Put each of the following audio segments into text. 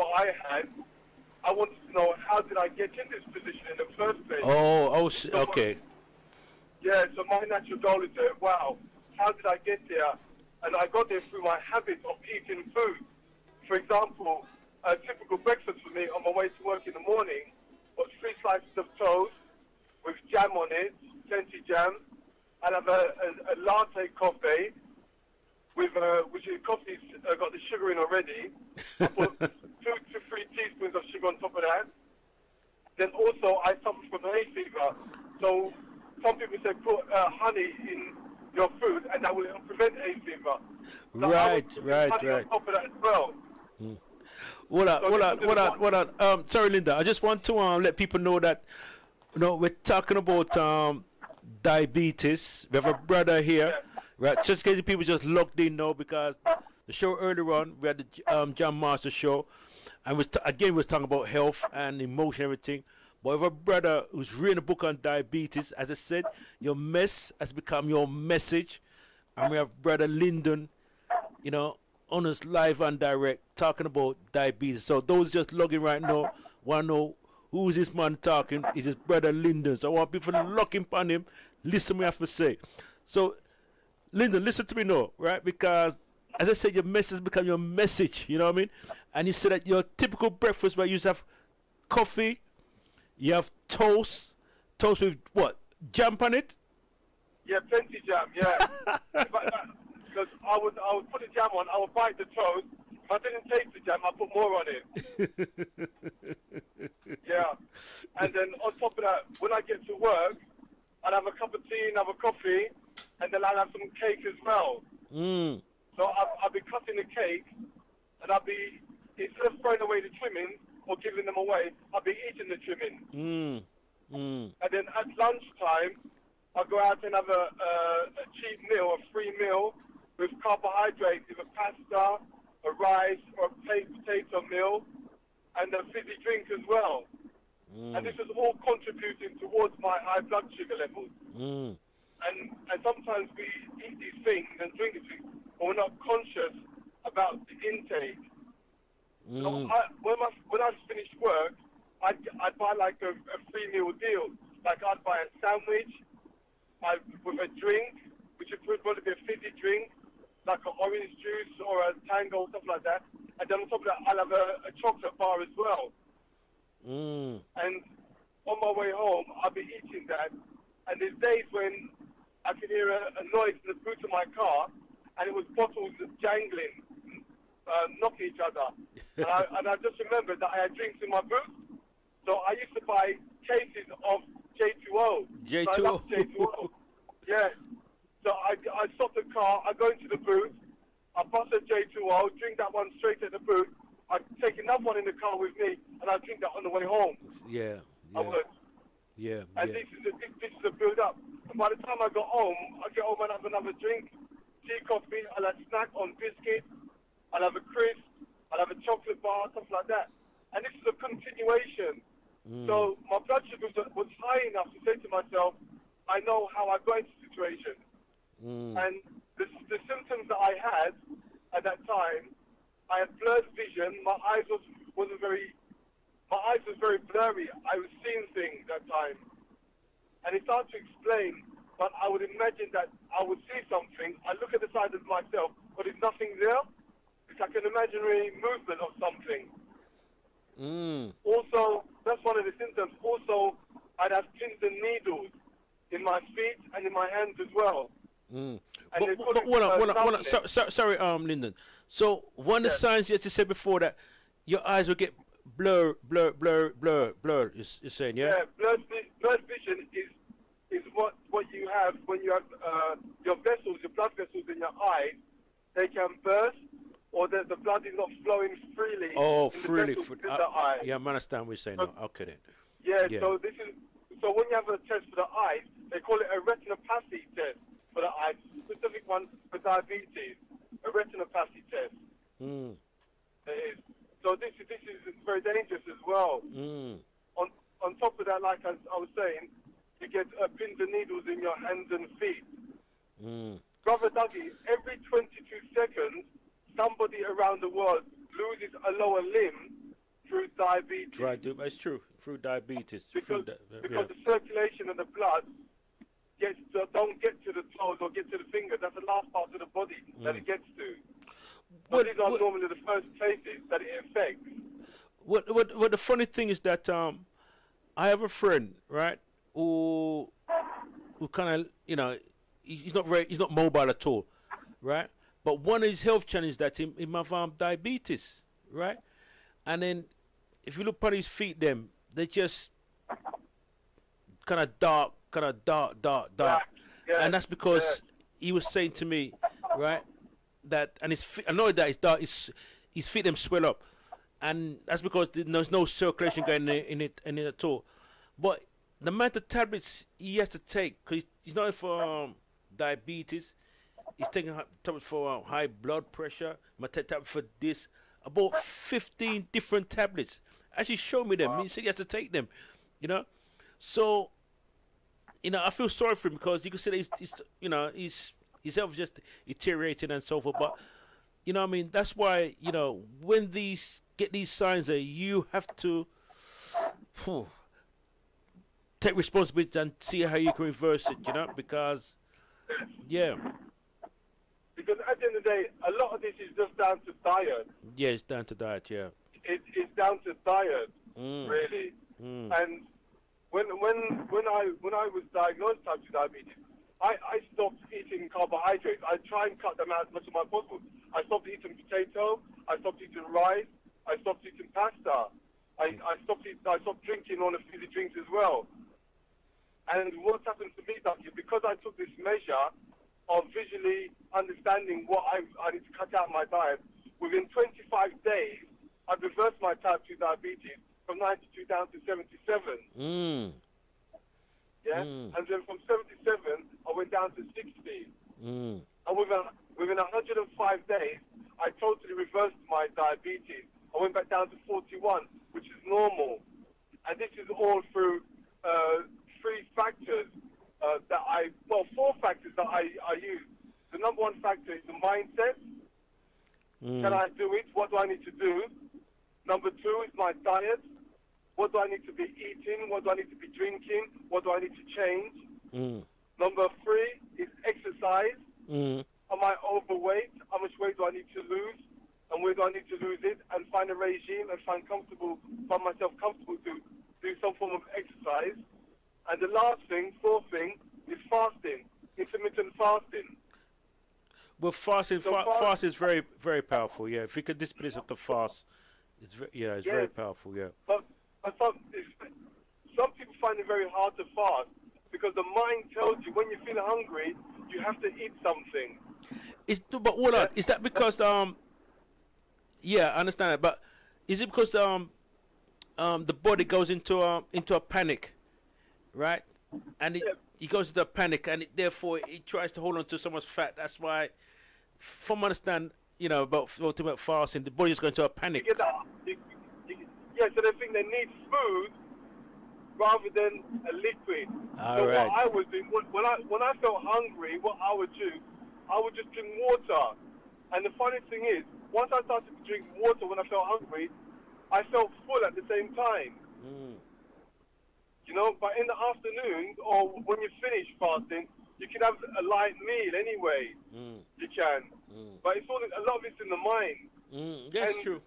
what I had. I wanted to know how did I get in this position in the first place. Okay. Yeah, so my natural goal is to, wow, how did I get there? And I got there through my habit of eating food. For example, a typical breakfast for me on my way to work in the morning was 3 slices of toast with jam on it, plenty jam. I'd have a latte coffee with which is coffee's got the sugar in already. I put 2 to 3 teaspoons of sugar on top of that. Then also I suffer from hay fever, so some people say put honey in your food and that will prevent hay fever. So right. On top of that as well. Hold on. Sorry, Linda. I just want to let people know that we're talking about diabetes. We have a brother here, right? Just in case people just logged in now because the show earlier on we had the John Master show, and we was talking about health and emotion, everything. But we have a brother who's written a book on diabetes. As I said, your mess has become your message, and we have brother Lyndon, on us live and direct talking about diabetes. So those just logging right now want to know who's this man talking. It's his brother Lyndon. So I want people to lock in on him, listen to me have to say. So Lyndon, listen to me now, right? Because as I said, your message has become your message, you know what I mean? And you said that your typical breakfast where you just have coffee, you have toast with what? Jam on it? Yeah, plenty jam, yeah. Because I would put the jam on, I would bite the toast. If I didn't taste the jam, I put more on it. Yeah. And then on top of that, when I get to work, I'd have a cup of tea and have a coffee, and then I'd have some cake as well. So I'll be cutting the cake, and I'll be, instead of throwing away the trimmings or giving them away, I'll be eating the trimmings. And then at lunchtime, I'll go out and have a cheap meal, a free meal, with carbohydrates, either pasta, a rice, or a potato meal, and a fizzy drink as well. And this is all contributing towards my high blood sugar levels. And sometimes we eat these things and drink these things, but we're not conscious about the intake. So when I finish work, I'd buy like a free meal deal. Like I'd buy a sandwich with a drink, which would probably be a fizzy drink, like an orange juice or a tango, stuff like that. And then on top of that, I'll have a chocolate bar as well. And on my way home, I'll be eating that. And there's days when I can hear a noise in the boot of my car, and it was bottles jangling, knocking each other. And I just remembered that I had drinks in my boot. So I used to buy cases of J2O. J2O. So I love J2O. Yeah. So I stop the car, I go into the booth, I bust a J2O, drink that one straight at the booth. I take another one in the car with me, and I drink that on the way home. Yeah. I would. Yeah. And this is a build-up. And by the time I got home, I get home and have another drink, tea, coffee, I'll have a snack on biscuits, I'll have a crisp, I'll have a chocolate bar, stuff like that. And this is a continuation. So my blood sugar was high enough to say to myself, I know how I got into the situation. And the symptoms that I had at that time, I had blurred vision. My eyes was very blurry. I was seeing things at that time, and it's hard to explain. But I would imagine that I would see something. I look at the side of myself, but there's nothing there. It's like an imaginary movement of something. Also, that's one of the symptoms. Also, I'd have pins and needles in my feet and in my hands as well. Sorry, Lyndon. So one of the signs you said before that your eyes will get blurred. You're saying, yeah? Yeah, blurred vision is what you have when you have your vessels, your blood vessels in your eyes. They can burst, or the blood is not flowing freely. Oh, freely. The eye. Yeah, I understand what you're saying. So, okay then. Yeah. So when you have a test for the eyes, they call it a retinopathy test for the eyes, specific one for diabetes, a retinopathy test. So this is very dangerous as well. On top of that, like I was saying, you get pins and needles in your hands and feet. Brother Dougie, every 22 seconds, somebody around the world loses a lower limb through diabetes. It's true. Through diabetes. Because the circulation of the blood don't get to the toes or get to the fingers. That's the last part of the body that it gets to. But these are normally the first places that it affects. What the funny thing is that I have a friend, right, who kind of, he's not mobile at all, right? But one of his health challenges that he have diabetes, right? And then if you look upon his feet, they just kind of dark. Yeah, and that's because he was saying to me, right, that, and his feet, I know that it's dark, his feet them swell up, and that's because there's no circulation going in it at all. But the amount of tablets he has to take, because he's not for diabetes, he's taking tablets for high blood pressure, he might take tablets for this, about 15 different tablets. Actually showed me them. He said he has to take them, So, I feel sorry for him because you can see that his health just deteriorating and so forth. But, that's why, when get these signs that you have to take responsibility and see how you can reverse it, because, Because at the end of the day, a lot of this is just down to diet. Yeah, it's down to diet, yeah. It's down to diet, really. And when I was diagnosed type 2 diabetes, I stopped eating carbohydrates. I try and cut them out as much as possible. I stopped eating potato. I stopped eating rice. I stopped eating pasta. I stopped drinking all the fizzy drinks as well. And what's happened to me, Dougie, because I took this measure of visually understanding what I need to cut out my diet, within 25 days, I reversed my type 2 diabetes from 92 down to 77. Yeah? And then from 77, I went down to 60. And within 105 days, I totally reversed my diabetes. I went back down to 41, which is normal. And this is all through 3 factors four factors that I use. The number 1 factor is the mindset. Can I do it? What do I need to do? Number 2 is my diet. What do I need to be eating? What do I need to be drinking? What do I need to change? Number 3 is exercise. Am I overweight? How much weight do I need to lose? And where do I need to lose it? And find a regime and find myself comfortable to do some form of exercise. And the last thing, 4th thing, is fasting, intermittent fasting. Well, fasting is very, very powerful. Yeah, if you could discipline yourself to fast, it's very powerful. Yeah. But some people find it very hard to fast because the mind tells you when you feel hungry, you have to eat something. Is that because I understand that, but is it because the body goes into a panic, right? And it goes into a panic, and therefore it tries to hold on to someone's fat. That's why, from understand, about fasting, the body is going into a panic. So they think they need food rather than a liquid. What I was doing, when I felt hungry, what I would do, I would just drink water. And the funny thing is, once I started to drink water when I felt hungry, I felt full at the same time. But in the afternoon, or when you finish fasting, you can have a light meal anyway. You can. But it's a lot of it's in the mind. That's true.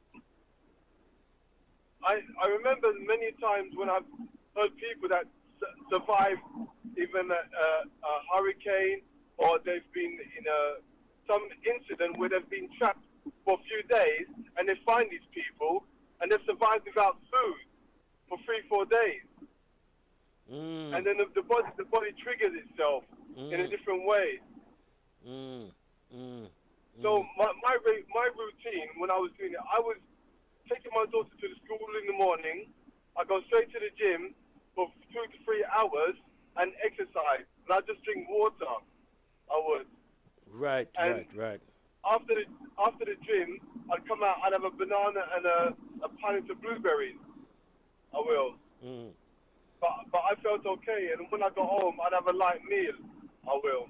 I remember many times when I've heard people that survive even a hurricane, or they've been in some incident where they've been trapped for a few days, and they find these people, and they've survived without food for 3-4 days. And then the body triggers itself in a different way. So my routine when I was doing it, I was taking my daughter to the school in the morning. I go straight to the gym for 2 to 3 hours and exercise. And I just drink water. I would. Right. After the gym, I'd come out. I'd have a banana and a pint of blueberries. I will. But I felt okay, and when I got home, I'd have a light meal. I will.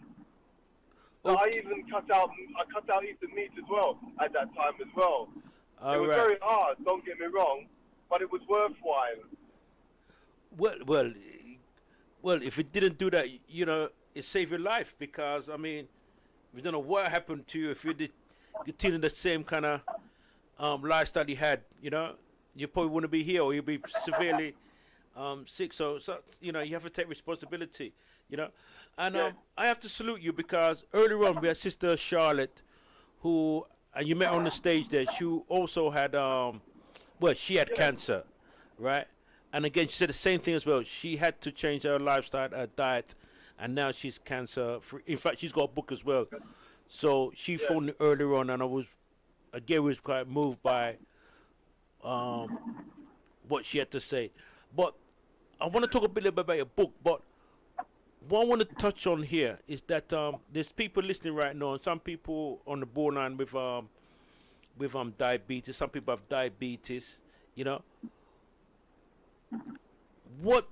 So I even cut out eating meat as well at that time as well. It was very hard, don't get me wrong, but it was worthwhile. Well, if it didn't do that, you know, it saved your life because I mean, we don't know what happened to you if you did continue the same kind of lifestyle you had. You know, you probably wouldn't be here, or you'd be severely sick. So, you know, you have to take responsibility. You know, and I have to salute you because earlier on we had Sister Charlotte, who and you met on the stage there. She also had she had cancer, right? And again, she said the same thing as well. She had to change her lifestyle, her diet, and now she's cancer free. In fact, she's got a book as well. So she phoned me earlier on, and I was quite moved by what she had to say. But I want to talk a bit about your book. But what I want to touch on here is that there's people listening right now, and some people on the borderline with diabetes. Some people have diabetes. You know. What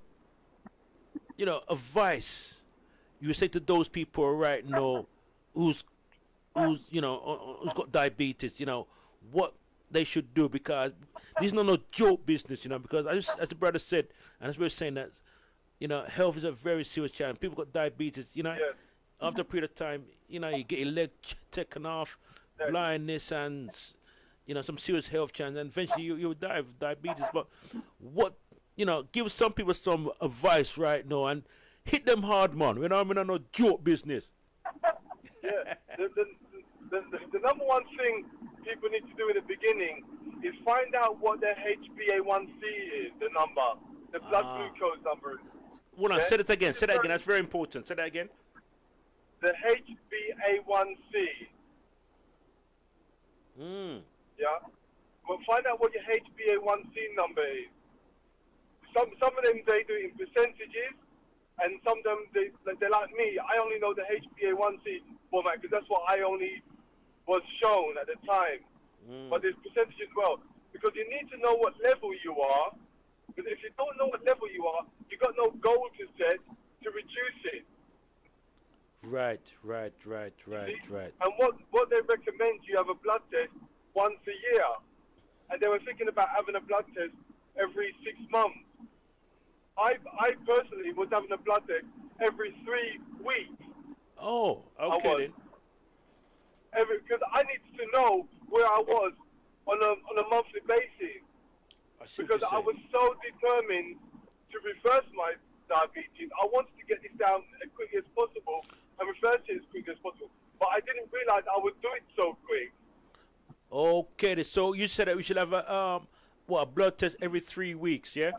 advice you would say to those people right now who's got diabetes, you know, what they should do, because this is not no joke business, you know, because as the brother said, and as we were saying, that, you know, health is a very serious challenge. People got diabetes, you know, after a period of time, you know, you get your leg taken off, blindness, and, you know, some serious health challenge, and eventually you'll die of diabetes. But what, you know, give some people some advice right now and hit them hard, man. You know, I mean, I know joke business. Yeah, the number one thing people need to do in the beginning is find out what their HbA1c is, the number, the blood glucose number. Hold on, say it again. Say that again. That's very important. Say that again. The HbA1c. Yeah. Well, find out what your HbA1c number is. Some of them, they do it in percentages, and some of them, they're like me. I only know the HbA1c format because that's what I only was shown at the time. But there's percentages as well, because you need to know what level you are, because if you don't know what level you are, you've got no goal to set to reduce it. Right. And what they recommend, you have a blood test once a year. And they were thinking about having a blood test every 6 months. I personally was having a blood test every 3 weeks. Oh, okay then. Because I needed to know where I was on a monthly basis. Because I was so determined to reverse my diabetes. I wanted to get this down as quickly as possible and reverse it as quickly as possible. But I didn't realize I would do it so quick. Okay, so you said that we should have a blood test every 3 weeks, yeah?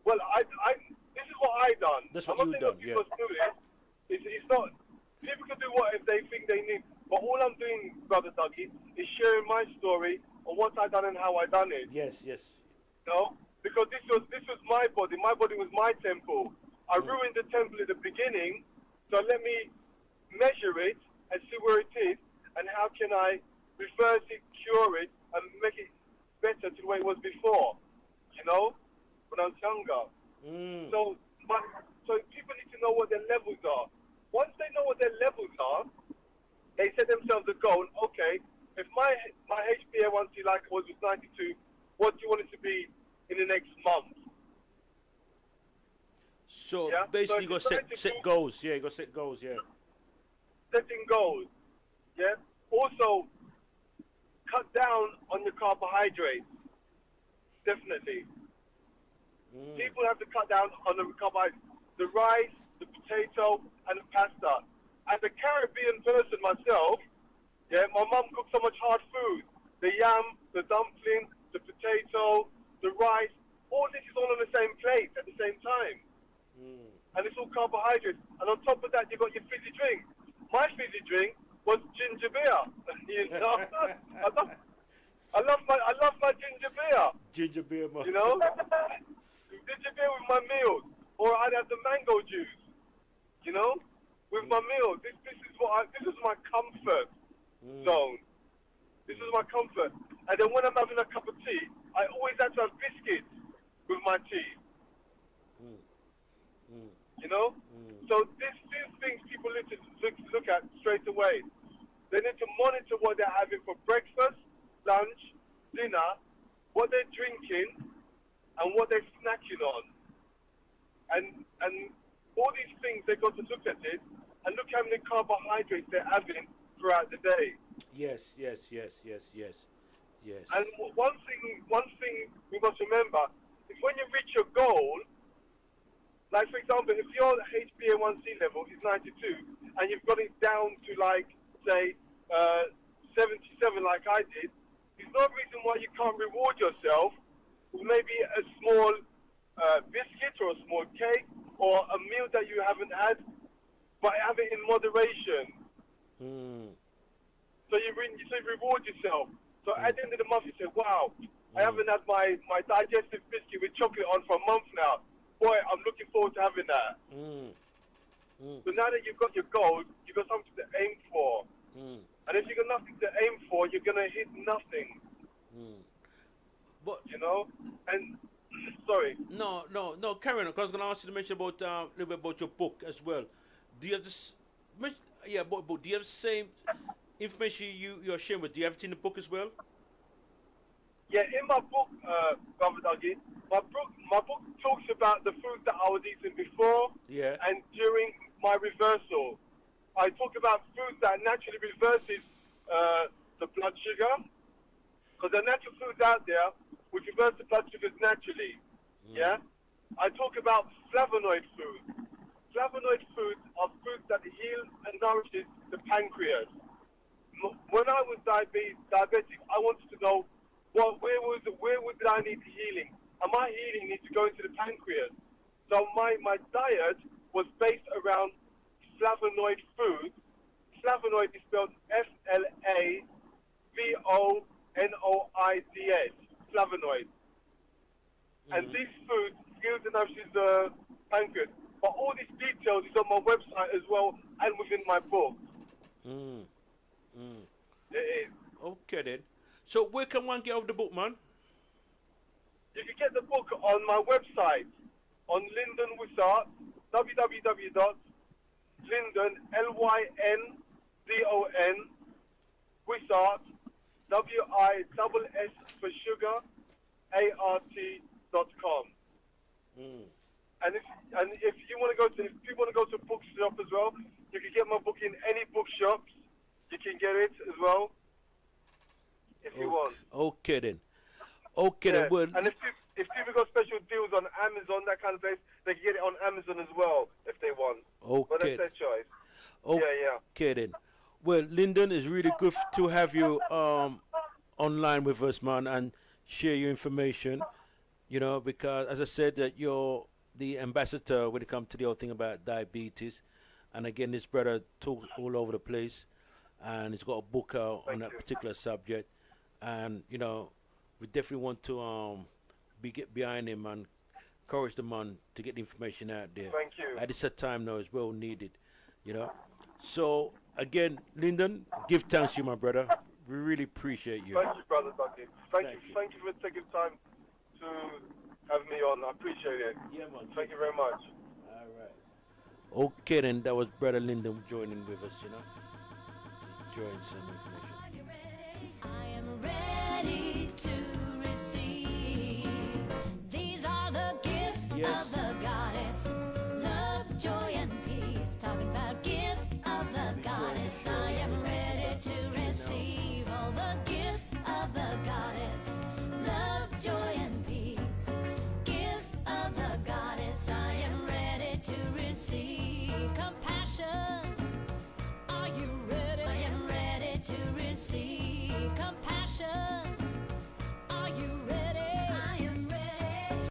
Well, this is what I done. That's what you done, yeah. It's not. People can do what if they think they need. But all I'm doing, Brother Dougie, is sharing my story on what I done and how I done it. Yes. You know? Because this was my body. My body was my temple. I ruined the temple at the beginning, so let me measure it and see where it is, and how can I reverse it, cure it, and make it better to the way it was before. You know? When I was younger. So people need to know what their levels are. Once they know what their levels are, they set themselves a goal. Okay, if my HbA1c like was 92, what do you want it to be in the next month? So basically, you got to set goals. Yeah, you got to set goals. Yeah. Setting goals. Yeah. Also, cut down on your carbohydrates. Definitely. People have to cut down on the carbohydrates. The rice, the potato, and the pasta. As a Caribbean person myself, my mum cooks so much hard food. The yam, the dumpling, the potato, the rice, all this is all on the same plate at the same time. And it's all carbohydrates. And on top of that, you've got your fizzy drink. My fizzy drink was ginger beer. You know? I love my ginger beer. Ginger beer, man. You know? Ginger beer with my meals. Or I'd have the mango juice. You know? With my meals. This is my comfort zone. This is my comfort. And then when I'm having a cup of tea, I always have to have biscuits with my tea. You know? So these things people need to look at straight away. They need to monitor what they're having for breakfast, lunch, dinner, what they're drinking, and what they're snacking on. And all these things, they got to look at it and look how many carbohydrates they're having throughout the day. Yes. And one thing we must remember is when you reach your goal, like for example, if your HbA1c level is 92 and you've got it down to like, say, 77 like I did, there's no reason why you can't reward yourself with maybe a small biscuit or a small cake or a meal that you haven't had, but have it in moderation. So you reward yourself. So at the end of the month, you say, wow, I haven't had my digestive biscuit with chocolate on for a month now. Boy, I'm looking forward to having that. So now that you've got your goals, you've got something to aim for. And if you've got nothing to aim for, you're going to hit nothing. But you know? And, sorry. No, carry on. Because I was going to ask you to mention about a little bit about your book as well. Do you have this? Yeah, but do you have the same information you're sharing with? Do you have it in the book as well? Yeah, in my book, Brother Dougie, my book talks about the food that I was eating before and during my reversal. I talk about food that naturally reverses the blood sugar, because there are natural foods out there which reverse the blood sugars naturally. Yeah, I talk about flavonoid foods. Flavonoid foods are foods that heal and nourishes the pancreas. When I was diabetic, I wanted to know where would I need healing? And my healing needs to go into the pancreas. So my diet was based around flavonoid foods. Flavonoid is spelled Flavonoids. Flavonoid. And these foods heals and nourishes the pancreas. But all these details is on my website as well and within my book. It is. Okay then. So where can one get off the book, man? You can get the book on my website, on Lyndon Wishart, www.lyndon, Lyndon, Wishart, WISS for sugar, ART.com. And if you want to go to, if people want to go to a bookshop as well, you can get my book in any bookshops. You can get it as well, if you want. Okay then. Well, and if people got special deals on Amazon, that kind of place, they can get it on Amazon as well if they want. But that's their choice. Okay then. Well, Lyndon, it's really good to have you online with us, man, and share your information. You know, because as I said, that you're the ambassador when it comes to the whole thing about diabetes. And again, this brother talks all over the place, and he's got a book out on that particular subject. And you know, we definitely want to get behind him and encourage the man to get the information out there. Thank you. At this time now, it's well needed. You know. So again, Lyndon, give thanks to you, my brother. We really appreciate you. Thank you, brother Dougie. Thank you for taking time to have me on. I appreciate it. Yeah, man. Thank you very much. All right. Okay, then that was brother Lyndon joining with us. You know, just join some information. I am ready to receive. These are the gifts of the goddess. Love, joy, and peace. Talking about gifts of the goddess. I am ready to receive all the gifts of the goddess. Love, joy, and peace. Gifts of the goddess. I am ready to receive compassion. Are you ready? I am ready to receive compassion. Are you ready? I am ready.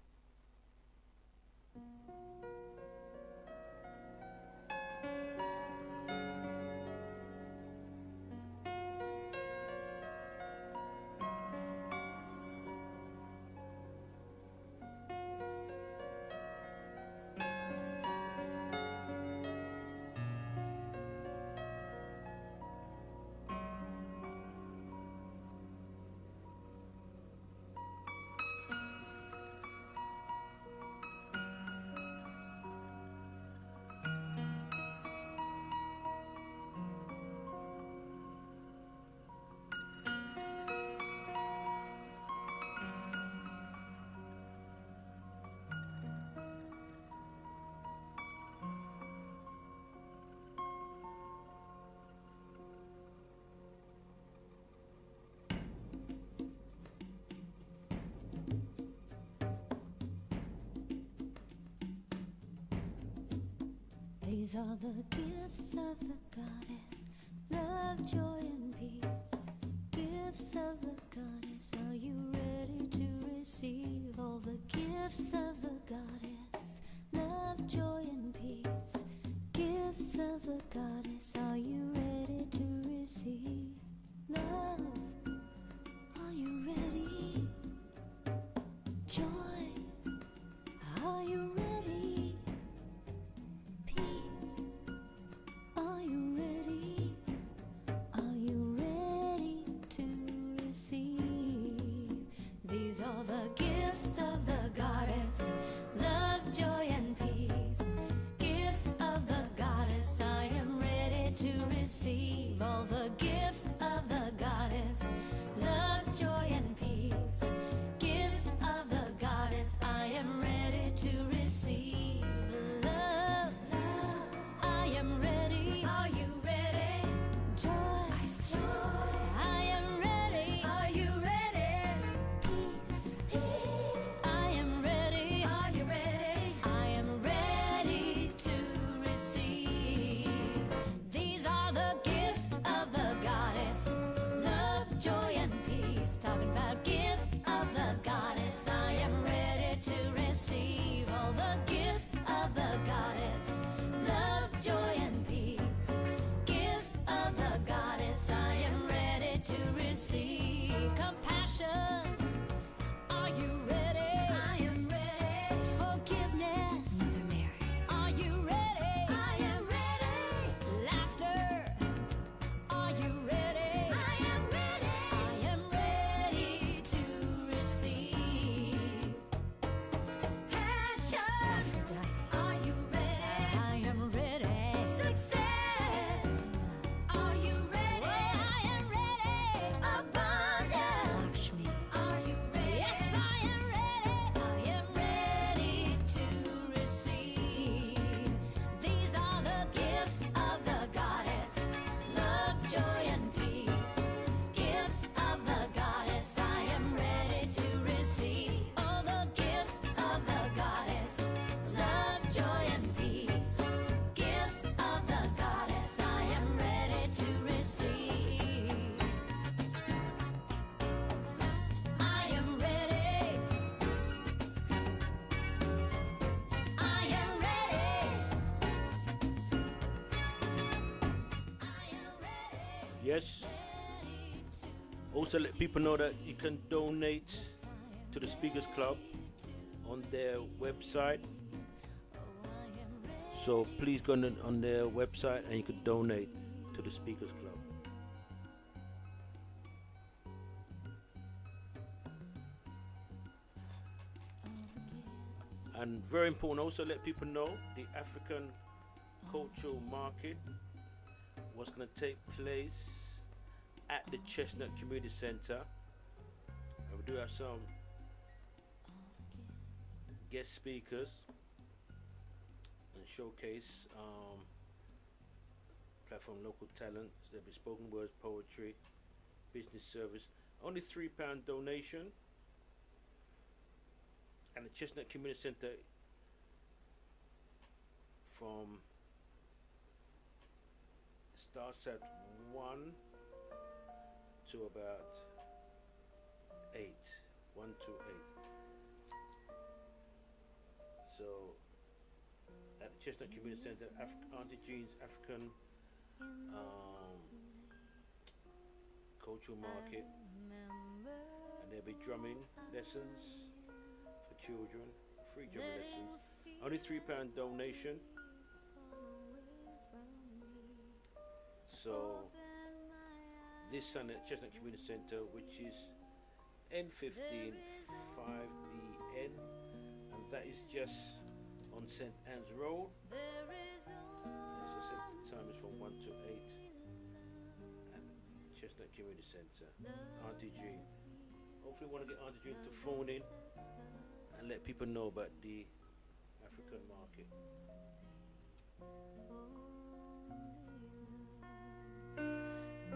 These are the gifts of the goddess, love, joy, and peace. Gifts of the goddess, are you ready to receive all the gifts of the goddess, love, joy, and peace? Gifts of the goddess, are you ready to receive? Love, are you ready? Joy, are you ready? Peace, are you ready? Are you ready to receive? These are the gifts of the goddess, love, joy, and peace. Gifts of the goddess, I am ready to receive all the gifts of the goddess, love, joy, and peace. Gifts of the goddess, I am ready to receive. Love, love, I am ready. Are you ready? Joy, joy, I am ready. Are you ready? Peace, peace, I am ready. Are you ready? I am ready to receive. These are the gifts of the goddess, love, joy, and peace. Talking about gifts of the goddess, I am ready to receive all the gifts of the goddess, love, joy, and peace. Gifts of the goddess, I am ready to receive. Compassion, are you ready? I am ready. Forgiveness, are you ready? I am ready. Laughter, are you ready? I am ready. I am ready to receive. Passion, are you ready? I am ready. Success, are you ready? I am ready. Abundance, are you ready? Yes, I am ready. I am ready to receive. These are the gifts of the goddess, love, joy, and peace. Gifts of the goddess, I am ready to receive all the gifts of the goddess, love, joy, and peace. Gifts of the goddess, I am ready to receive. I am ready. I am ready. I am ready. Yes. Also let people know that you can donate to the Speakers Club on their website. So please go on their website and you can donate to the Speakers Club. And very important, also let people know the African Cultural Market was going to take place at the Chestnut Community Centre. And we do have some guest speakers and showcase platform local talent. There'll be spoken words, poetry, business service. Only £3 donation. And the Chestnut Community Centre from starts at 1 to about 8. 1 to 8. So at the Chestnut Community Centre, Auntie Jean's African Cultural Market, and there'll be drumming lessons for children, free drumming lessons. Only £3 donation. So this Sunday at Chestnut Community Centre, which is N15 5BN, and that is just on St Anne's Road. As I said, the time is from 1 to 8 at Chestnut Community Centre. Auntie Jean. Hopefully we want to get Auntie Jean to phone in and let people know about the African market.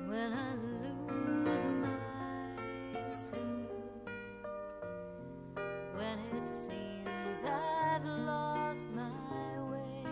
When I lose myself, when it seems I've lost my way,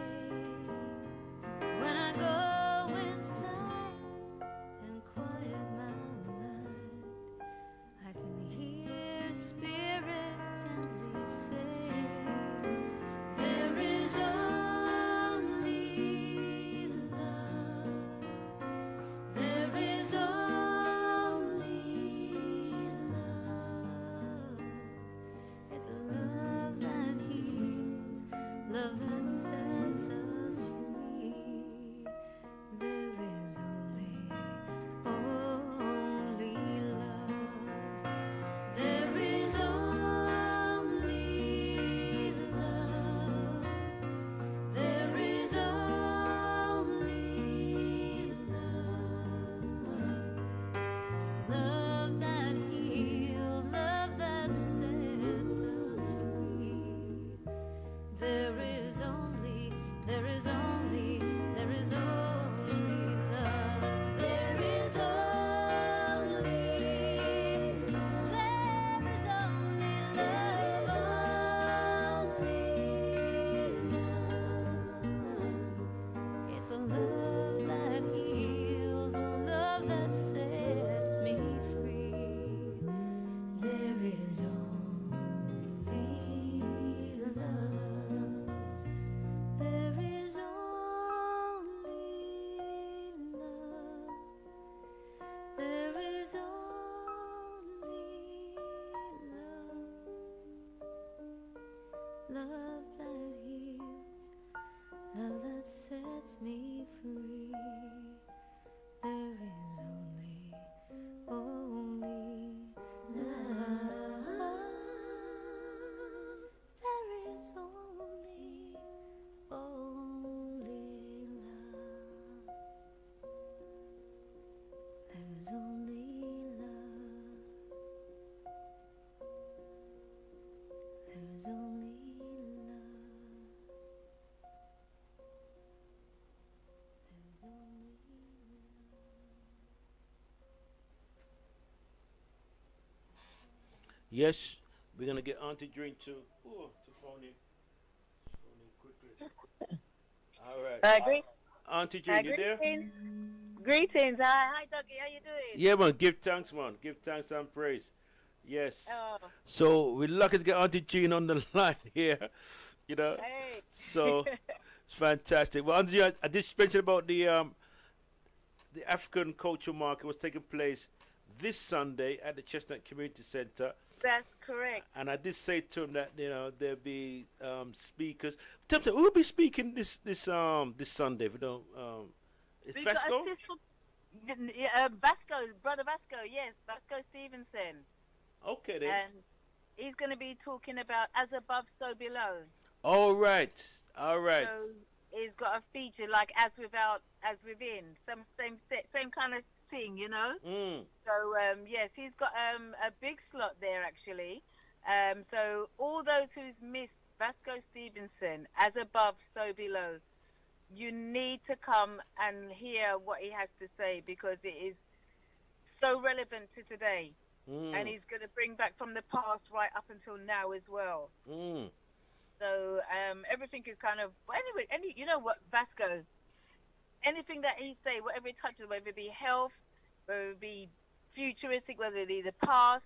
love that heals, love that sets me free. There is only love. There is only love. There is only love. There is only love. There is only Yes, we're gonna get Auntie drink too. Oh, to phone in. Phone in quickly. All right. Auntie Jane, you there? Greetings. Hi, Dougie. How you doing? Yeah, man. Give thanks, man. Give thanks and praise. Yes. Oh. So we're lucky to get Auntie Jean on the line here. You know. Hey. So it's fantastic. Well, Auntie, I just mentioned about the African Cultural Market was taking place this Sunday at the Chestnut Community Center. That's correct. And I did say to him that there'll be speakers. Tell me, who will be speaking this Sunday? If you don't, it's Vasco. Vasco, brother Vasco. Yes, Vasco Stevenson. Okay then. And he's going to be talking about as above, so below. All right. All right. So he's got a feature like as without, as within. Same kind of thing, you know. So yes, he's got a big slot there actually. So all those who's missed Vasco Stevenson, as above, so below, you need to come and hear what he has to say because it is so relevant to today, and he's going to bring back from the past right up until now as well. So everything is kind of anyway. You know what, Vasco? Anything that he say, whatever it touches, whether it be health, whether it be futuristic, whether it be the past,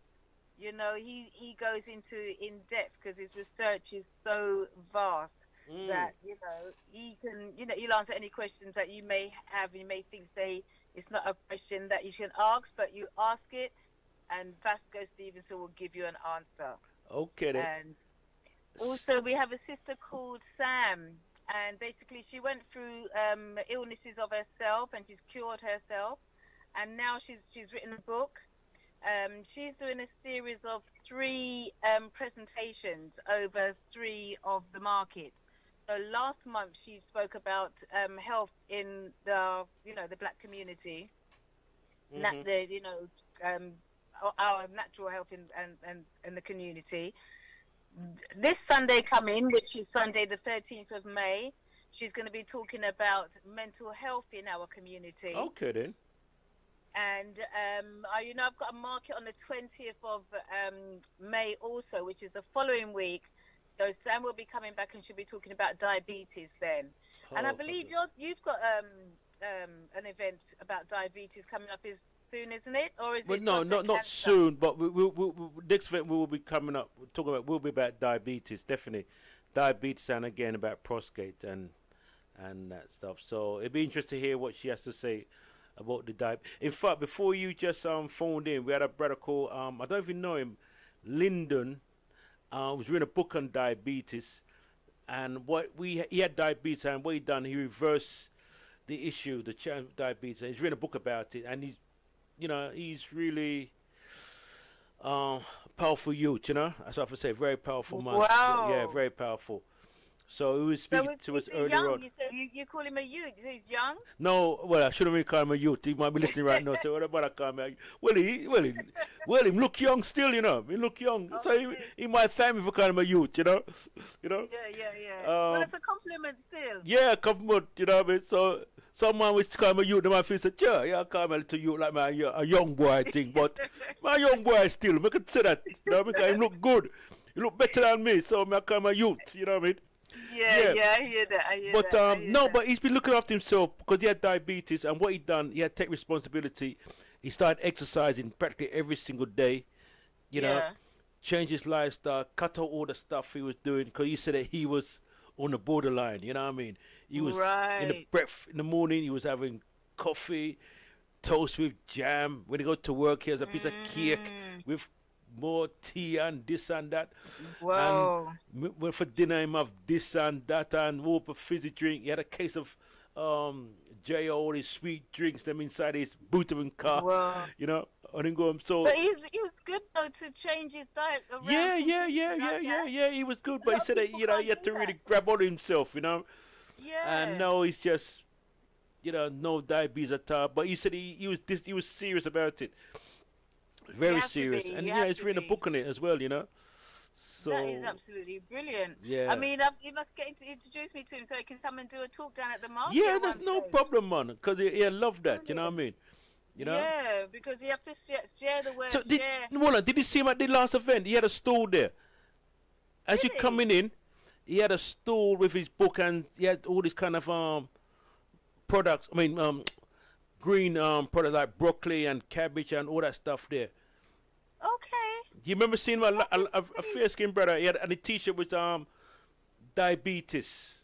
you know, he goes into in depth because his research is so vast that he'll answer any questions that you may have. You may think it's not a question that you should ask, but you ask it, and Vasco Stevenson will give you an answer. Okay then. And also, we have a sister called Sam. And basically, she went through illnesses of herself, and she's cured herself. And now she's written a book. She's doing a series of 3 presentations over 3 of the markets. So last month she spoke about health in the black community, our natural health in the community. This Sunday coming, which is Sunday the 13th of May, she's going to be talking about mental health in our community. Okay, then. And, I've got a market on the 20th of May also, which is the following week. So Sam will be coming back and she'll be talking about diabetes then. And I believe you've got an event about diabetes coming up soon, isn't it? Or is it not soon, but next event we will be coming up talking about will be about diabetes, definitely diabetes, and again about prostate and that stuff. So it'd be interesting to hear what she has to say about the diabetes. In fact, before you just phoned in, we had a brother called I don't know if you know him, Lyndon. Was reading a book on diabetes, and he had diabetes, and what he done, he reversed the issue, the challenge of diabetes, and he's written a book about it, and he's really powerful youth, that's what I have to say, very powerful man. Wow. Yeah, very powerful. So he was speaking to us earlier on. You call him a youth? He's young? No, well, I shouldn't really call him a youth. He might be listening right now. So what about I call him a youth? Well, he look young still, He look young. Oh, so he might thank me for calling him a youth, Yeah. Well, it's a compliment still. Yeah, a compliment, I mean? So someone was call him a youth, they might feel, I call him a little youth like a young boy thing. But my young boy still, I can say that, because he look good. He look better than me, so I call him a youth, you know what I mean? Yeah, I hear that. But he's been looking after himself because he had diabetes, and what he done, he had to take responsibility. He started exercising practically every single day, changed his lifestyle, cut out all the stuff he was doing because he said that he was on the borderline, you know what I mean? He was in the morning, he was having coffee, toast with jam. When he go to work, he has a piece of cake with more tea and this and that. Whoa. And went for dinner, him have this and that, and whoop a fizzy drink. He had a case of J.O., all his sweet drinks, them inside his boot of his car. Whoa. You know, I didn't go. So. But he was good though to change his diet around. Yeah. He was good, but he said that he had to really grab on himself, you know. Yeah. And now he's just, no diabetes at all. But he said he was serious about it, very serious. And he's written a book on it as well, you know. So that is absolutely brilliant. Yeah. I mean, you must introduce me to him so he can come and do a talk down at the market. Yeah, there's no problem, man, because he love that. You know what I mean? You know? Yeah, because you have to share the word. So did you see him at the last event? He had a stool there. As you coming in, he had a stool with his book, and he had all these kind of products. I mean, green products like broccoli and cabbage and all that stuff there. Okay. You remember seeing him, a fair skinned brother? He had a T-shirt with diabetes.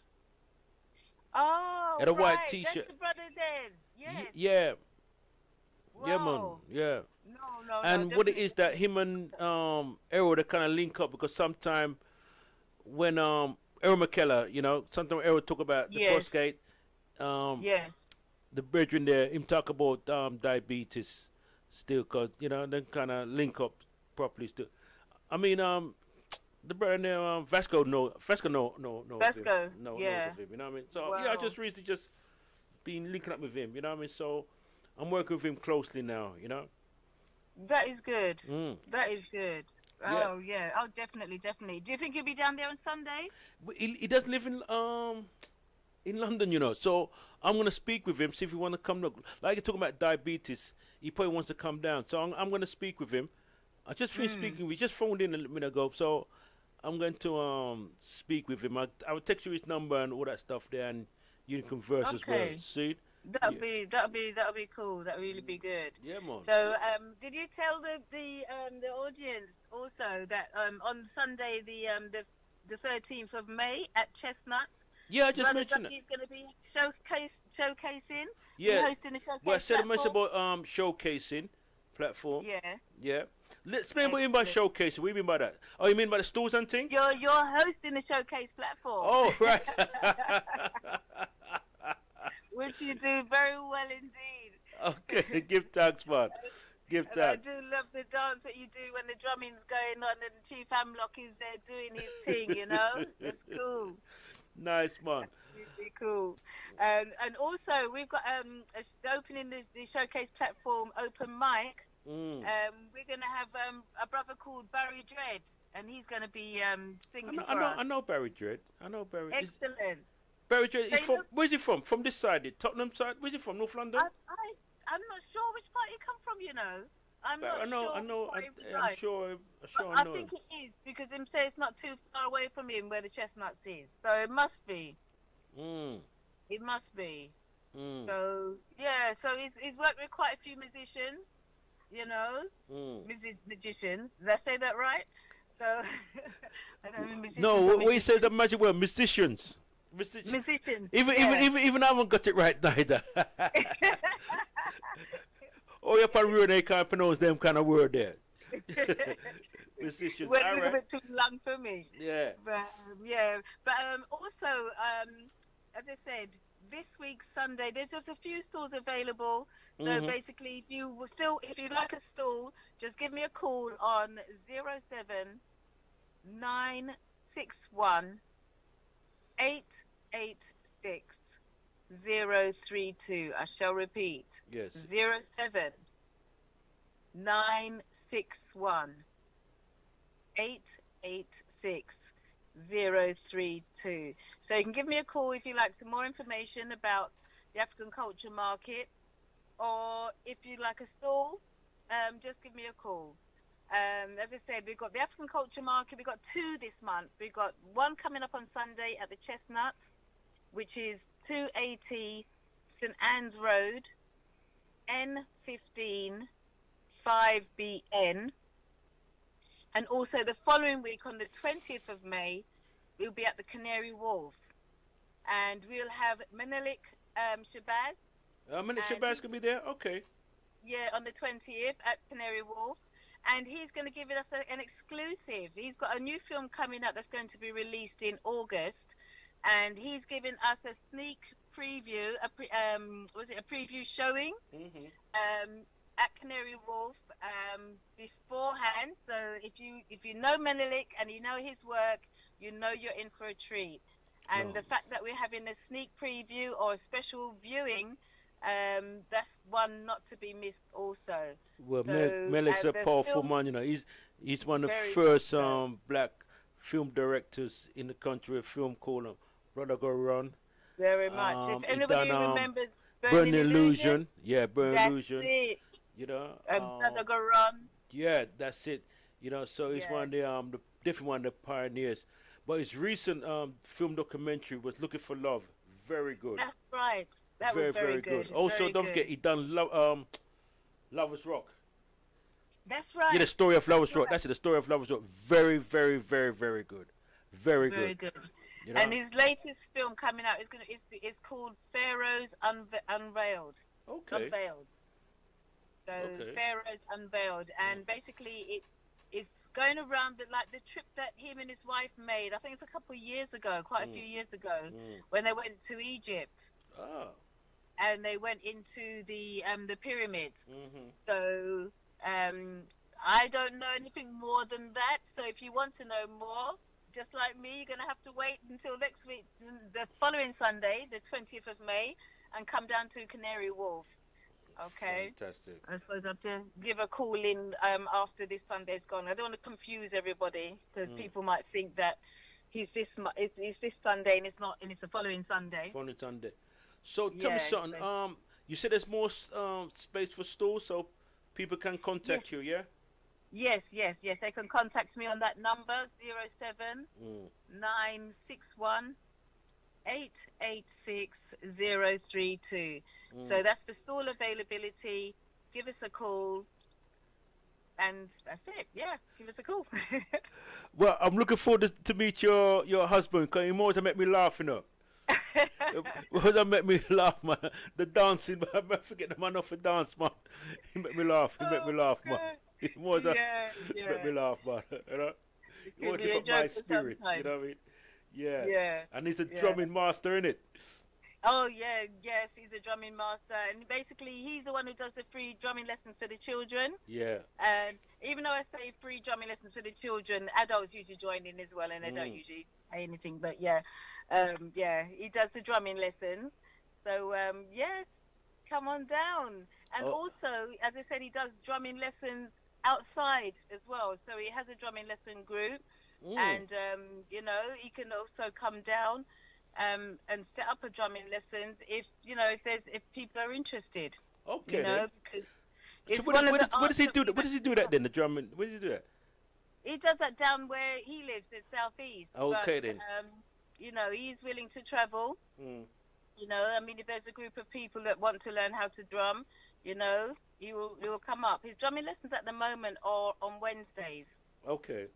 Oh, had a white T-shirt. That's the brother then. Yes. Yeah. Wow. Yeah, man. Yeah. No. And what it is that him and Errol, they kind of link up, because sometime when Errol McKellar, sometimes Errol talk about the prostate, the brethren there, him talk about diabetes still, because, they kind of link up properly still. I mean, the brother there, Vasco knows of him. Knows of him, you know what I mean? So, I just recently just been linking up with him, you know what I mean? So, I'm working with him closely now, you know? That is good. That is good. Yeah. Oh, yeah. Oh, definitely. Do you think he'll be down there on Sunday? He does live in London, so I'm going to speak with him, see if he want to come. Like you're talking about diabetes, he probably wants to come down. So I'm going to speak with him. I just finished speaking. We just phoned in a minute ago, so I'm going to speak with him. I will text you his number and all that stuff there, and you can converse as well. See? That'll be cool. That'll really be good. Yeah, man. So, did you tell the audience also that on Sunday the 13th of May at Chestnut? Yeah, I just mentioned it. He's going to be showcasing. Yeah. Hosting a showcase. Well, I said I mentioned about showcasing platform. Yeah. Yeah. Let's explain what you mean by showcasing. What do you mean by that? Oh, you mean by the stools and things? You're hosting a showcase platform. Oh, right. Which you do very well indeed. Okay, give thanks, man. Give thanks. I do love the dance that you do when the drumming's going on and Chief Hamlock is there doing his thing, It's cool. Nice, man. That's really cool. And also, we've got opening the showcase platform open mic. We're going to have a brother called Barry Dredd, and he's going to be singing for us. I know Barry Dredd. I know Barry. Excellent. Barry Dredd, where's he from? From this side, the Tottenham side? Where's he from? North London? I'm not sure which part he come from, I'm sure. I think it is, because him say it's not too far away from him where the Chestnuts is. So it must be. It must be. So, yeah, so he's worked with quite a few musicians, magicians. Did I say that right? So, I don't know, musicians. No, what he says the magic word, musicians. Musicians. Even I haven't got it right neither. Oh, you're probably ruin, they can't pronounce them kind of word there. Musicians. Went a little bit too long for me. Yeah. But also, as I said, this week Sunday, there's just a few stalls available. So basically, if you like a stall, just give me a call on 07961 886-032. I shall repeat. Yes. 07961 886-032. So you can give me a call if you'd like some more information about the African Culture Market, or if you'd like a stall, just give me a call. As I said, we've got the African Culture Market. We've got two this month. We've got one coming up on Sunday at the Chestnut, which is 280 St Anne's Road, N15 5BN. And also the following week, on the 20th of May, we'll be at the Canary Wharf. And we'll have Menelik Shabazz. Menelik Shabazz could be there? Okay. Yeah, on the 20th at Canary Wharf. and he's going to give us an exclusive. He's got a new film coming up that's going to be released in August, and he's giving us a sneak preview, a preview showing at Canary Wharf beforehand. So if you know Menelik and you know his work, you know you're in for a treat. And the fact that we're having a sneak preview or a special viewing, that's one not to be missed also. Well, Menelik's a powerful man, you know. He's one of the first black film directors in the country, a film called Brother Go Run. Very much. If anybody remembers Burn Illusion. Yeah, Burn Illusion. It. You know. Brother Go Run. Yeah, that's it. You know, so he's one of the definitely one of the pioneers. But his recent film documentary was Looking for Love. Very good. That's right. That very, was very good. Also, don't forget, he done Lovers Rock. That's right. Yeah, the story of Lovers Rock. That's it, the story of Lovers Rock. Very, very, very, very good. Very good. You know? And his latest film coming out is called Pharaohs Unveiled. Okay. Unveiled. So Pharaohs Unveiled, and basically it's going around the trip that him and his wife made. I think it's a couple of years ago, quite a few years ago, when they went to Egypt. Oh. And they went into the pyramids. So I don't know anything more than that. So if you want to know more, just like me, you're going to have to wait until next week, the following Sunday, the 20th of May, and come down to Canary Wharf. Okay. Fantastic. I suppose I'll just give a call in after this Sunday's gone. I don't want to confuse everybody because people might think that it's this Sunday and it's not, and it's the following Sunday. Following Sunday. So tell me something. You said there's more space for stores, so people can contact you, yeah? Yes. They can contact me on that number 07 961 886 032. So that's the stall availability. Give us a call. And that's it. Yeah, give us a call. Well, I'm looking forward to meet your husband, because he always make me laugh, you know. That make me laugh, man. The dancing, I forget the man off the dance, man. He make me laugh. Man. He always make me laugh, man. You know. He always lift up my spirit. You know what I mean? Yeah. And he's a drumming master, innit? Oh, yes, he's a drumming master. And basically, he's the one who does the free drumming lessons for the children. Yeah. And even though I say free drumming lessons for the children, adults usually join in as well, and they don't usually pay anything. But, he does the drumming lessons. So, yes, come on down. And also, as I said, he does drumming lessons outside as well. So he has a drumming lesson group. And, he can also come down and set up a drumming lessons if people are interested. Okay. Because so what does he do? What does he do that then? The drumming. What does he do that? He does that down where he lives in Southeast. Okay then. He's willing to travel. If there's a group of people that want to learn how to drum, he will come up. His drumming lessons at the moment are on Wednesdays. Okay.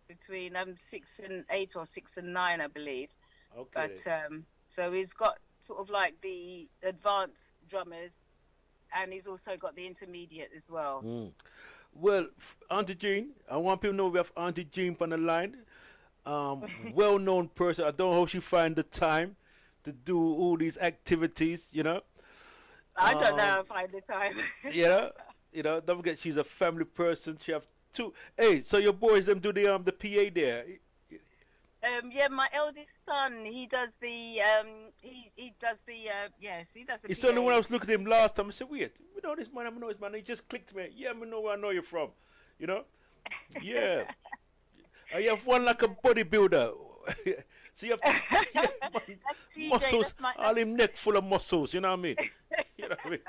Between 6 and 8 or 6 and 9, I believe. Okay. But so he's got sort of like the advanced drummers, and he's also got the intermediate as well. Well, Auntie Jean, I want people to know we have Auntie Jean on the line. Well-known person. I don't know how she find the time to do all these activities. You know. I don't know how I find the time. Don't forget she's a family person. She have two. Hey, so your boys them do the PA there. My eldest son, he does the he does the It's the only one I was looking at him last time. I said, wait, we know this man, I know this man. He just clicked me. Yeah, I know where I know you're from. You know? Yeah. You have one like a bodybuilder. So you have muscles, all him neck full of muscles, you know what I mean? You know what I mean?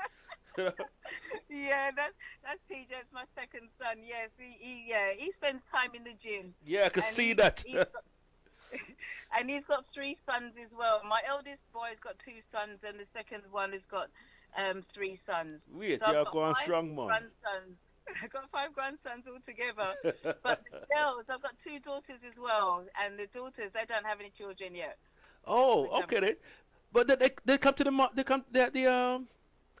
Yeah, that's TJ. It's my second son. Yes, he spends time in the gym. Yeah, I can see that. And he's got 3 sons as well. My eldest boy's got 2 sons, and the second one has got 3 sons. Wait, so you're going strong, man. I've got 5 grandsons altogether. But the girls, I've got 2 daughters as well, and the daughters, they don't have any children yet. Oh, okay then. But they come to the market.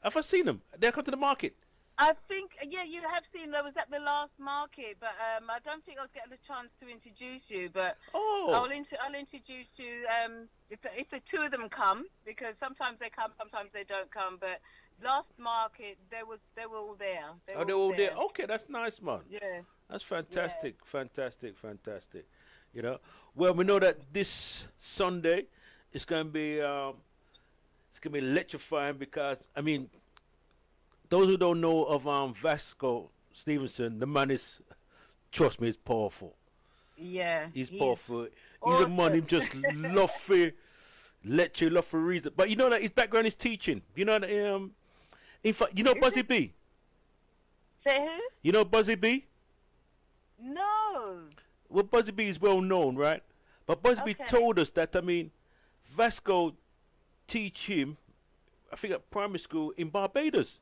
I've seen them. They come to the market. I think, yeah, you have seen. I was at the last market, but I don't think I'll get the chance to introduce you. But I'll introduce you if the two of them come, because sometimes they come, sometimes they don't come. But last market, they were all there. They were all there. Okay, that's nice, man. Yeah, that's fantastic, fantastic. You know, well, we know that this Sunday it's gonna be electrifying because I mean. Those who don't know of Vasco Stevenson, the man is, trust me, he's powerful. Yeah. He's powerful. He's a man who just love for lecture, love for reason. But you know that his background is teaching. You know that, in fact, you know Buzzy B? Say who? You know Buzzy B? No. Well, Buzzy B is well known, right? But Buzzy B told us that, I mean, Vasco teach him, I think at primary school in Barbados.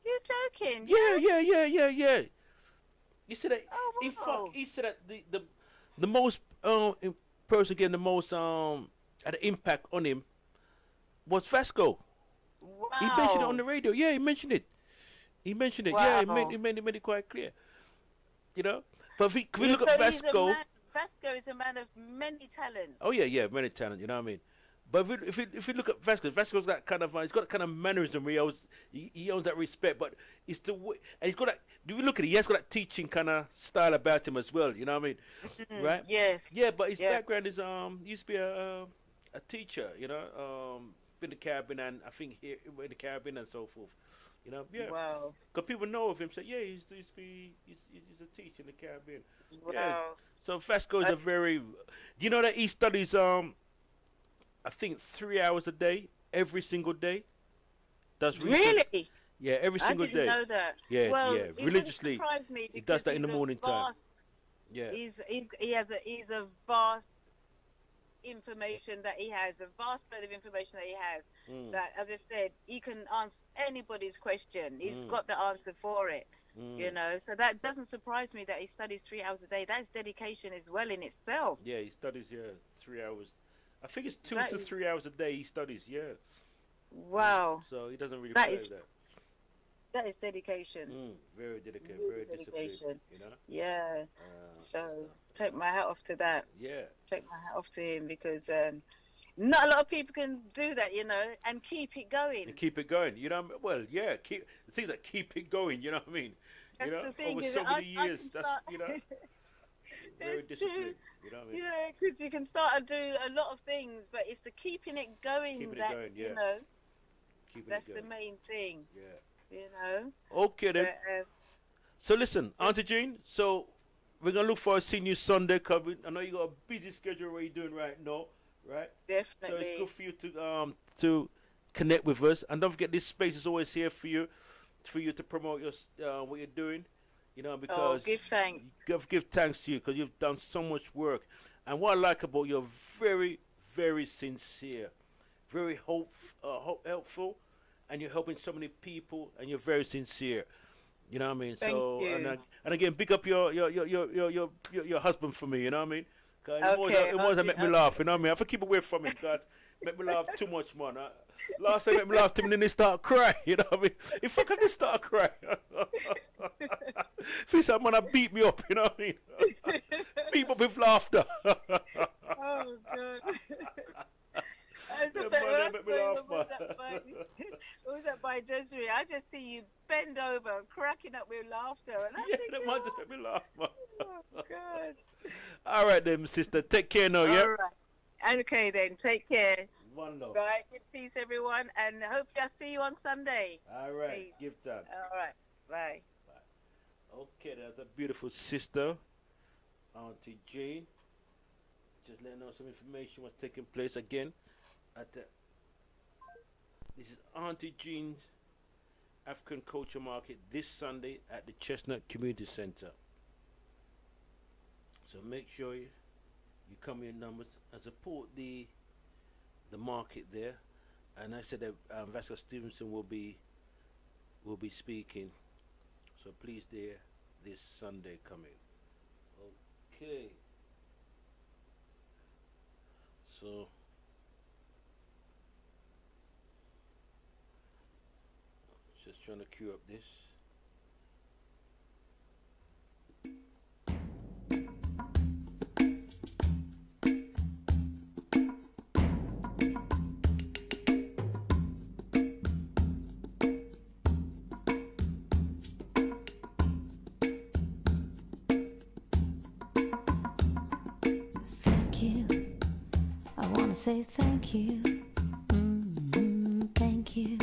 You're joking? Yeah. He said that. Oh, he said that the most person getting the most had an impact on him was Vasco. Wow. He mentioned it on the radio. Yeah, he mentioned it. Wow. Yeah, he made it quite clear. You know, but if we look at Vasco, Vasco is a man of many talents. Oh yeah, many talent. You know what I mean. But if you look at Vasco's got kind of he's got that kind of mannerism where he owns that respect, but it's the way, and he's got that. If you look at it, he has got that teaching kind of style about him as well. You know what I mean? Right? Yes. Yeah, but his background is he used to be a teacher. You know, in the Caribbean and I think here in the Caribbean and so forth. You know, yeah. Wow. Because people know of him, say yeah, he's a teacher in the Caribbean. Wow. Yeah. So Vasco is a very. Do you know that he studies I think 3 hours a day, every single day. Does research. Really? Yeah, every single day. I didn't know that. Yeah, well, yeah, religiously. He does that in the morning time. Yeah. He's a vast information that he has, a vast bit of information that he has. That, as I said, he can answer anybody's question. He's got the answer for it. You know, so that doesn't surprise me that he studies 3 hours a day. That's dedication as well in itself. Yeah, he studies 3 hours. I think it's 2 to 3 hours a day he studies. Yeah. Wow. So he doesn't really play with that. That is dedication. Very dedicated, very disciplined. You know. Yeah. So take my hat off to that. Yeah. Take my hat off to him because not a lot of people can do that, you know, and keep it going. And keep it going, you know. Well, yeah. Keep the things that keep it going. You know what I mean? That's you know, the thing, over so many years. That's you know. Very disciplined. You know what I mean? Yeah, because you can start to do a lot of things, but it's the keeping it going you know, that's the main thing. Yeah. You know? Okay, then. So, listen, Auntie Jean, so we're going to look forward to seeing you Sunday coming. I know you got a busy schedule what you're doing right now, right? Definitely. So, it's good for you to connect with us. And don't forget, this space is always here for you to promote your what you're doing. You know, because give thanks. Give thanks to you because you've done so much work. And what I like about you, you're very, very sincere, very helpful, and you're helping so many people, and you're very sincere. You know what I mean? Thank you. And again, pick up your husband for me. You know what I mean? Cause it always make me laugh. You know what I mean? I have to keep away from him because make me laugh too much, man. Last time make me laugh to me, and then they start crying. You know what I mean? If I can just start crying. Feel like man, beat me up, you know what I mean? Beat up with laughter. Oh, God. Make me laugh, man. What was that by Desiree? I just see you bend over, cracking up with laughter. And that man just make me laugh, man. Oh, God. All right, then, sister. Take care now, yeah? All right. Okay, then. Take care. One love. Right. Good peace, everyone. And hopefully I'll see you on Sunday. All right. Give thanks. All right. Bye. Okay, that's a beautiful sister, Auntie Jane. Just letting know some information was taking place again at the. This is Auntie Jean's African Culture Market this Sunday at the Chestnut Community Center. So make sure you come in numbers and support the market there. And I said that Vasco Stevenson will be speaking. So please, dear, this Sunday coming. Okay. So just trying to cue up this. Thank you. I want to say thank you. Thank you.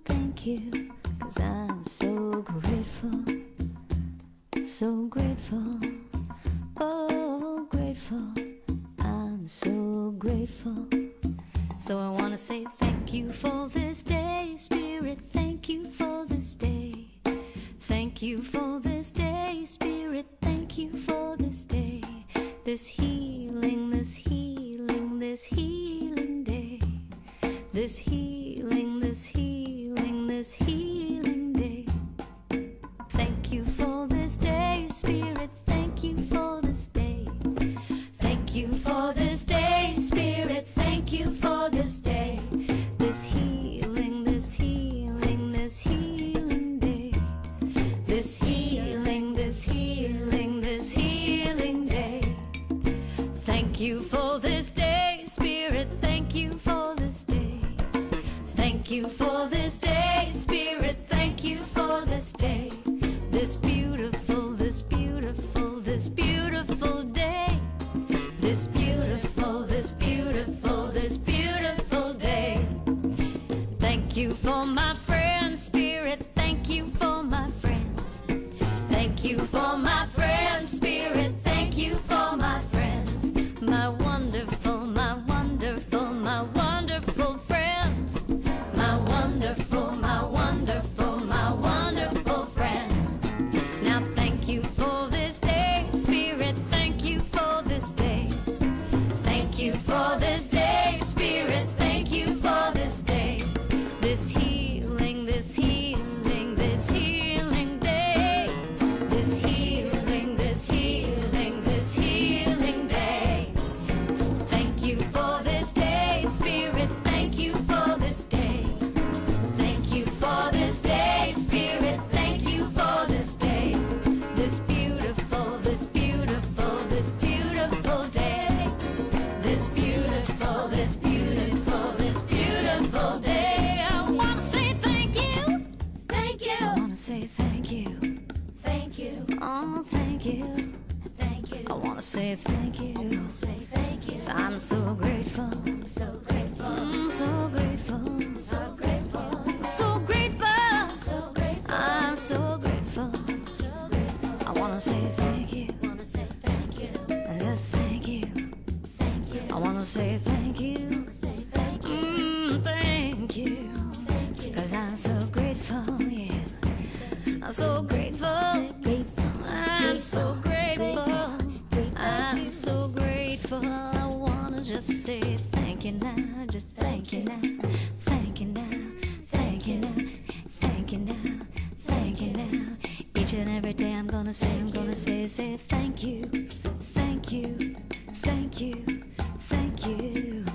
Thank you. 'Cause I'm so grateful. So grateful. Oh, grateful. I'm so grateful. So I want to say thank you for this day, Spirit. Thank you for this day. Thank you for this day, Spirit. Thank you for this day. This healing, this healing, this healing day. This healing, this healing, this healing day. Thank you for this day, Spirit. Thank you for this day. Thank you for this day, Spirit. Thank you for this day. This healing, this healing, this healing day. This healing, this healing, this healing day. Thank you for this day, Spirit. Thank you for this day. Thank you for this day, Spirit. Thank you for this day. This beautiful, this beautiful, this beautiful day. This beautiful, this beautiful, this beautiful day. Thank you for my friends, Spirit. Thank you for my friends. Thank you for my friends, Spirit. Thank you for my friends. My wonderful, my wonderful, my wonderful friends. My wonderful, my wonderful, my wonderful friends. Now thank you for this day, Spirit. Thank you for this day. Thank you for this day, Spirit. Thank you for this day. This healing, this healing, this healing day. This healing, this healing, this healing day. Thank you for this day, Spirit. Thank you for this day. Thank you for this day, Spirit. Thank you for this day. This beautiful, this beautiful, this beautiful day. This beautiful, this beautiful, this beautiful day. I want to say thank you. Thank you. I want to say thank you. Thank you. Oh, thank you. Thank you. I want to say thank you. I want to say thank you. I'm so grateful. So grateful. So grateful. So grateful. So grateful. So grateful. I'm so grateful. So grateful. I want to say thank you. I want to say thank you. Yes, thank you. Thank you. I want to say thank you. Say thank you. Thank you. Thank you. 'Cause I'm so grateful. Yeah. I'm so grateful. I'm so grateful. I'm so grateful. I wanna just say thank you now. Just thank you now. Thank you now. Thank you now. Thank you now. Thank you now. Each and every day I'm gonna say thank you. Thank you. Thank you. Thank you.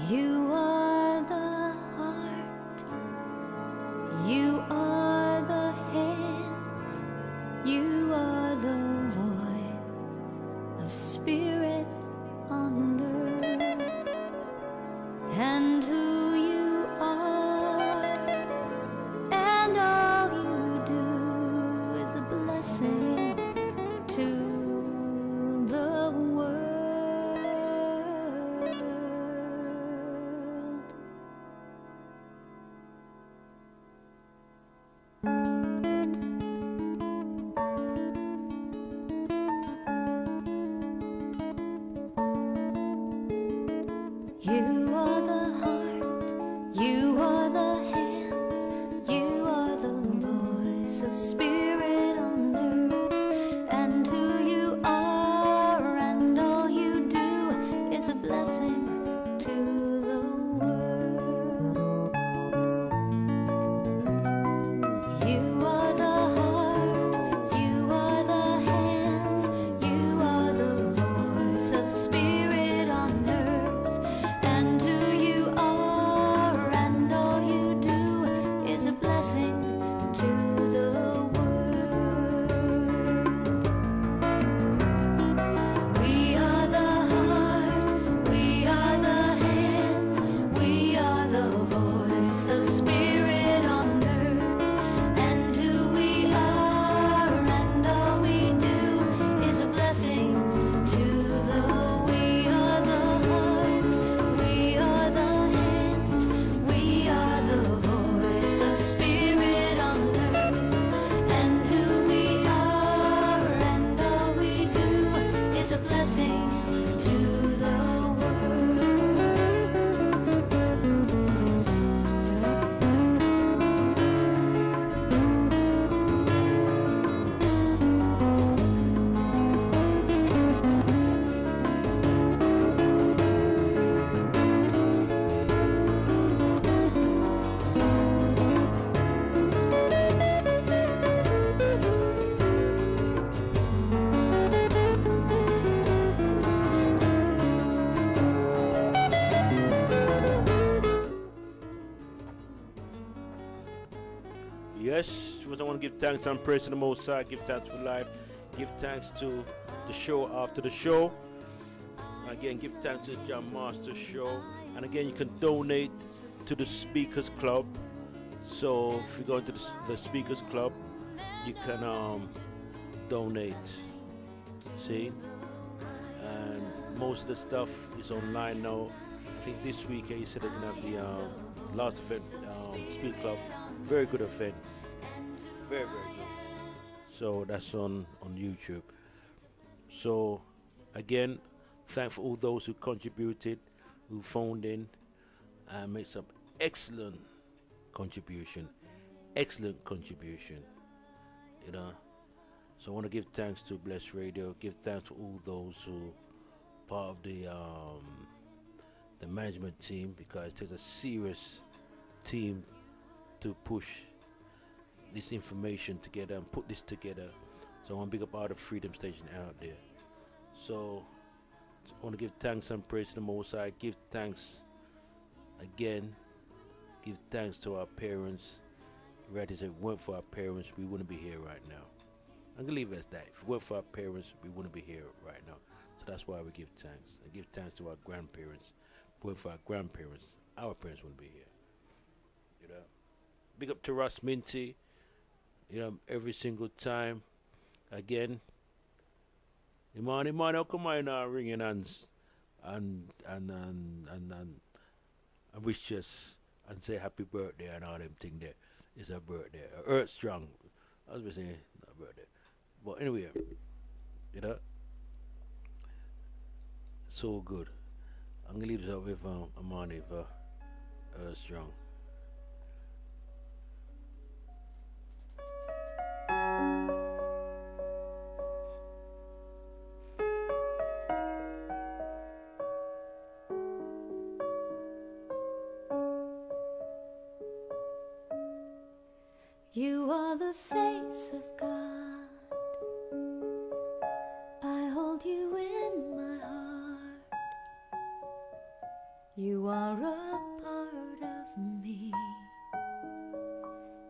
You are the heart, you are the head. You are the heart, you are the hands, you are the voice of spirit on earth. And who you are and all you do is a blessing to the world. We are the heart, we are the hands, we are the voice of spirit on earth. And who we are and all we do is a blessing to the world. We are the heart, we are the hands, we are the voice of spirit on earth. And who we are and all we do is a blessing to the world. Yes, I want to give thanks and praise to the Most High. Give thanks for life. Give thanks to the show after the show. Again, give thanks to the Jam Master Show. And again, you can donate to the Speakers Club. So if you go into the Speakers Club, you can donate. See? And most of the stuff is online now. I think this week he said they're going to have the last event, Speakers Club. Very good event. Very, very good. So that's on YouTube. So again, thanks for all those who contributed, who phoned in and made some excellent contribution. Excellent contribution. You know. So I want to give thanks to Bless Radio, give thanks to all those who part of the management team, because it takes a serious team to push this information together and put this together. So I want to big up all the Freedom Station out there. So I want to give thanks and praise to the Most High. Give thanks again. Give thanks to our parents. Right, if it weren't for our parents, we wouldn't be here right now. I'm gonna leave it as that. If it weren't for our parents, we wouldn't be here right now. So that's why we give thanks. I give thanks to our grandparents. If it weren't for our grandparents, our parents wouldn't be here. You know. Big up to Russ Minty. You know, every single time. Again. Imani, come on now, ringing hands and wish us and say happy birthday and all them thing there. It's a birthday. Earth strong. I was saying not birthday. But anyway, you know. So good. I'm gonna leave this up with Imani for Earth strong. You are the face of God. I hold you in my heart. You are a part of me.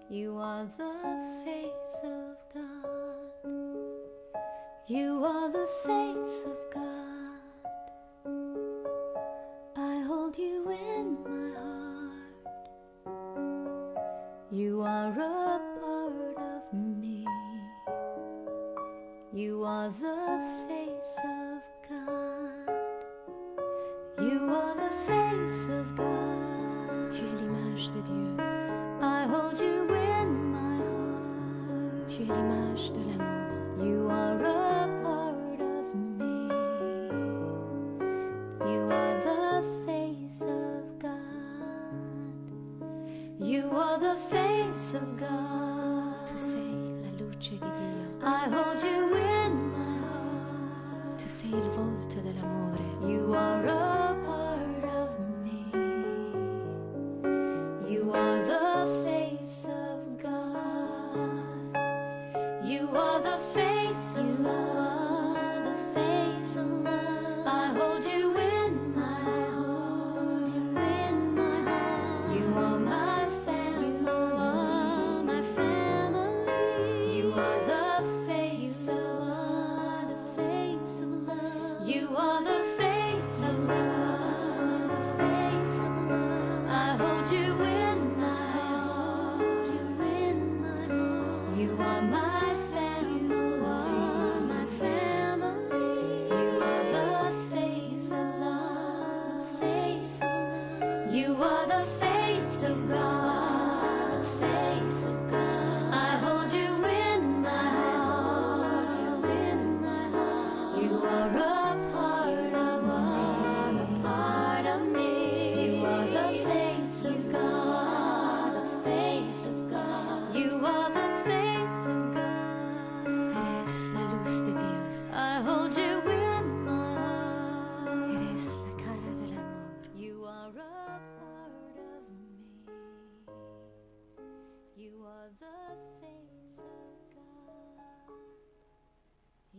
You are the face of God. You are the face of God. I hold you in my heart. You are a part of me. You are the face of God. You are the face of God. Tu es l'image de Dieu. I hold you in my heart. Tu es l'image de l'amour. You are a part of me. You are the face of God. You are the face of God. Tu sei la luce di Dio. I hold you in my heart. Tu sei il volto dell'amore. You are a part of me. You are the face of God.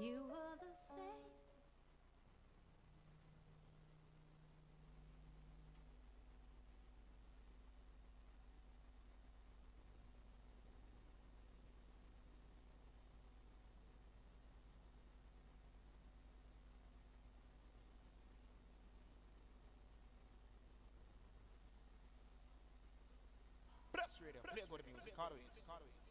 You were the face. Blast radio, play good music, always.